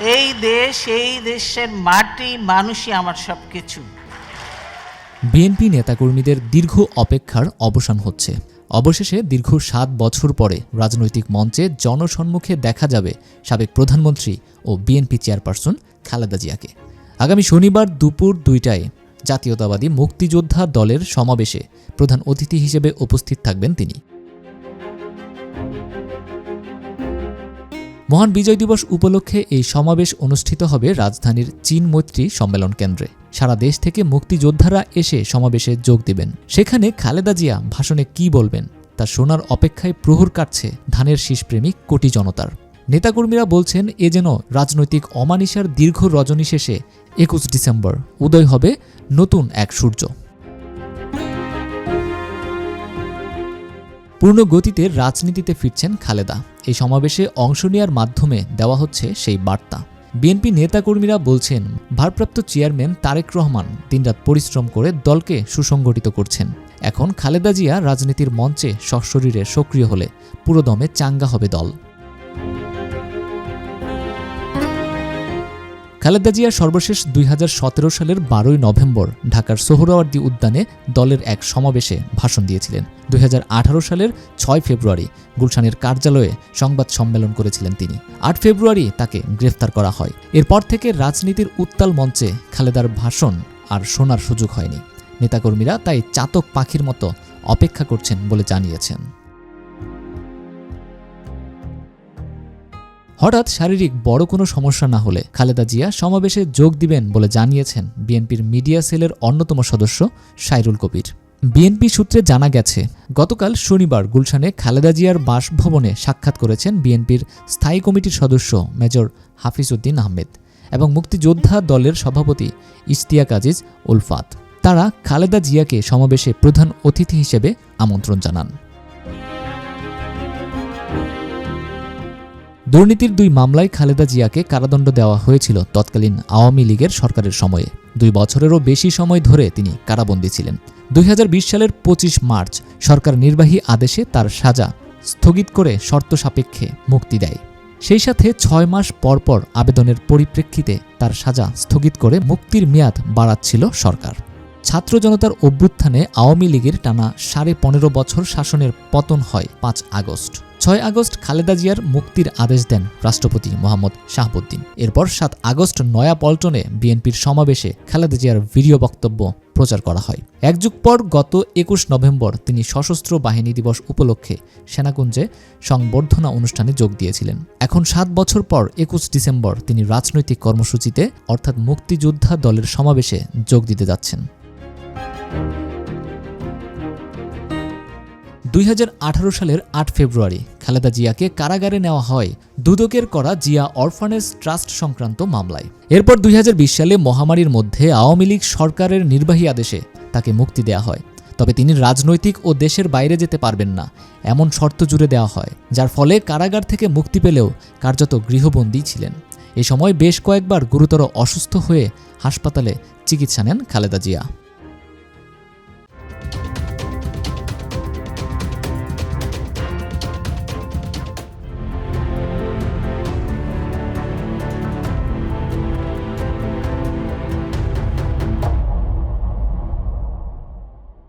এই দেশ, এই দেশের মাটি, মানুষই আমার সবকিছু। বিএনপি নেতাকর্মীদের দীর্ঘ অপেক্ষার অবসান হচ্ছে। অবশেষে দীর্ঘ 7 বছর পরে রাজনৈতিক মঞ্চে জনসম্মুখে দেখা যাবে সাবেক প্রধানমন্ত্রী ও বিএনপি চেয়ারপারসন খালেদা জিয়াকে। আগামী শনিবার দুপুর 2টায় জাতীয়তাবাদী মুক্তিযোদ্ধা দলের সমাবেশে প্রধান অতিথি হিসেবে উপস্থিত থাকবেন তিনি। মহান বিজয় দিবস উপলক্ষে এই সমাবেশ অনুষ্ঠিত হবে রাজধানীর চীন মৈত্রী সম্মেলন কেন্দ্রে। সারা দেশ থেকে মুক্তিযোদ্ধারা এসে সমাবেশে যোগ দেবেন। সেখানে খালেদা জিয়া ভাষণে কি বলবেন তা শোনার অপেক্ষায় প্রহর কাটছে ধানের শীষপ্রেমিক কোটি জনতার। নেতাকর্মীরা বলছেন এ যেন রাজনৈতিক অমানিসার দীর্ঘ রজনী শেষে 21 ডিসেম্বর উদয় হবে নতুন এক সূর্য। পূর্ণ গতিতে রাজনীতিতে ফিরছেন খালেদা। এই সমাবেশে অংশ নেওয়ার মাধ্যমে দেওয়া হচ্ছে সেই বার্তা। বিএনপি নেতাকর্মীরা বলছেন ভারপ্রাপ্ত চেয়ারম্যান তারেক রহমান দিনরাত পরিশ্রম করে দলকে সুসংগঠিত করছেন। এখন খালেদা জিয়া রাজনীতির মঞ্চে সশরীরে সক্রিয় হলে পুরোদমে চাঙ্গা হবে দল। খালেদা জিয়া সর্বশেষ 2017 সালের 12 নভেম্বর ঢাকার সোহরাওয়ার্দী উদ্যানে দলের এক সমাবেশে ভাষণ দিয়েছিলেন। 2018 সালের 6 ফেব্রুয়ারি গুলশানের কার্যালয়ে সংবাদ সম্মেলন করেছিলেন তিনি। 8 ফেব্রুয়ারি তাকে গ্রেফতার করা হয়। এরপর থেকে রাজনীতির উত্তাল মঞ্চে খালেদার ভাষণ আর শোনার সুযোগ হয়নি। নেতাকর্মীরা তাই চাতক পাখির মতো অপেক্ষা করছেন বলে জানিয়েছেন। হঠাৎ শারীরিক বড় কোনো সমস্যা না হলে খালেদা জিয়া সমাবেশে যোগ দিবেন বলে জানিয়েছেন বিএনপির মিডিয়া সেলের অন্যতম সদস্য সাইরুল কবির। বিএনপি সূত্রে জানা গেছে, গতকাল শনিবার গুলশানে খালেদা জিয়ার বাসভবনে সাক্ষাৎ করেছেন বিএনপির স্থায়ী কমিটির সদস্য মেজর হাফিজ উদ্দিন আহমেদ এবং মুক্তিযোদ্ধা দলের সভাপতি ইশতিয়াক আজিজ উলফাত। তারা খালেদা জিয়াকে সমাবেশে প্রধান অতিথি হিসেবে আমন্ত্রণ জানান। দুর্নীতির 2 মামলায় খালেদা জিয়াকে কারাদণ্ড দেওয়া হয়েছিল তৎকালীন আওয়ামী লীগের সরকারের সময়ে। 2 বছরেরও বেশি সময় ধরে তিনি কারাবন্দী ছিলেন। 2020 সালের 25 মার্চ সরকার নির্বাহী আদেশে তার সাজা স্থগিত করে শর্ত সাপেক্ষে মুক্তি দেয়। সেই সাথে 6 মাস পরপর আবেদনের পরিপ্রেক্ষিতে তার সাজা স্থগিত করে মুক্তির মেয়াদ বাড়াচ্ছিল সরকার। ছাত্র জনতার অভ্যুত্থানে আওয়ামী লীগের টানা 15.5 বছর শাসনের পতন হয় 5 আগস্ট। 6 আগস্ট খালেদা জিয়ার মুক্তির আদেশ দেন রাষ্ট্রপতি মোহাম্মদ শাহাবুদ্দিন। এরপর 7 আগস্ট নয়াপল্টনে বিএনপির সমাবেশে খালেদা জিয়ার ভিডিও বক্তব্য প্রচার করা হয়। এক যুগ পর গত 21 নভেম্বর তিনি সশস্ত্র বাহিনী দিবস উপলক্ষে সেনাকুঞ্জে সংবর্ধনা অনুষ্ঠানে যোগ দিয়েছিলেন। এখন 7 বছর পর 21 ডিসেম্বর তিনি রাজনৈতিক কর্মসূচিতে অর্থাৎ মুক্তিযোদ্ধা দলের সমাবেশে যোগ দিতে যাচ্ছেন। 2018 সালের 8 ফেব্রুয়ারি খালেদা জিয়াকে কারাগারে নেওয়া হয় দুদকের করা জিয়া অরফানেজ ট্রাস্ট সংক্রান্ত মামলায়। এরপর 2020 সালে মহামারীর মধ্যে আওয়ামী লীগ সরকারের নির্বাহী আদেশে তাকে মুক্তি দেওয়া হয়। তবে তিনি রাজনৈতিক ও দেশের বাইরে যেতে পারবেন না এমন শর্ত জুড়ে দেওয়া হয়, যার ফলে কারাগার থেকে মুক্তি পেলেও কার্যত গৃহবন্দী ছিলেন। এ সময় বেশ কয়েকবার গুরুতর অসুস্থ হয়ে হাসপাতালে চিকিৎসা নেন খালেদা জিয়া।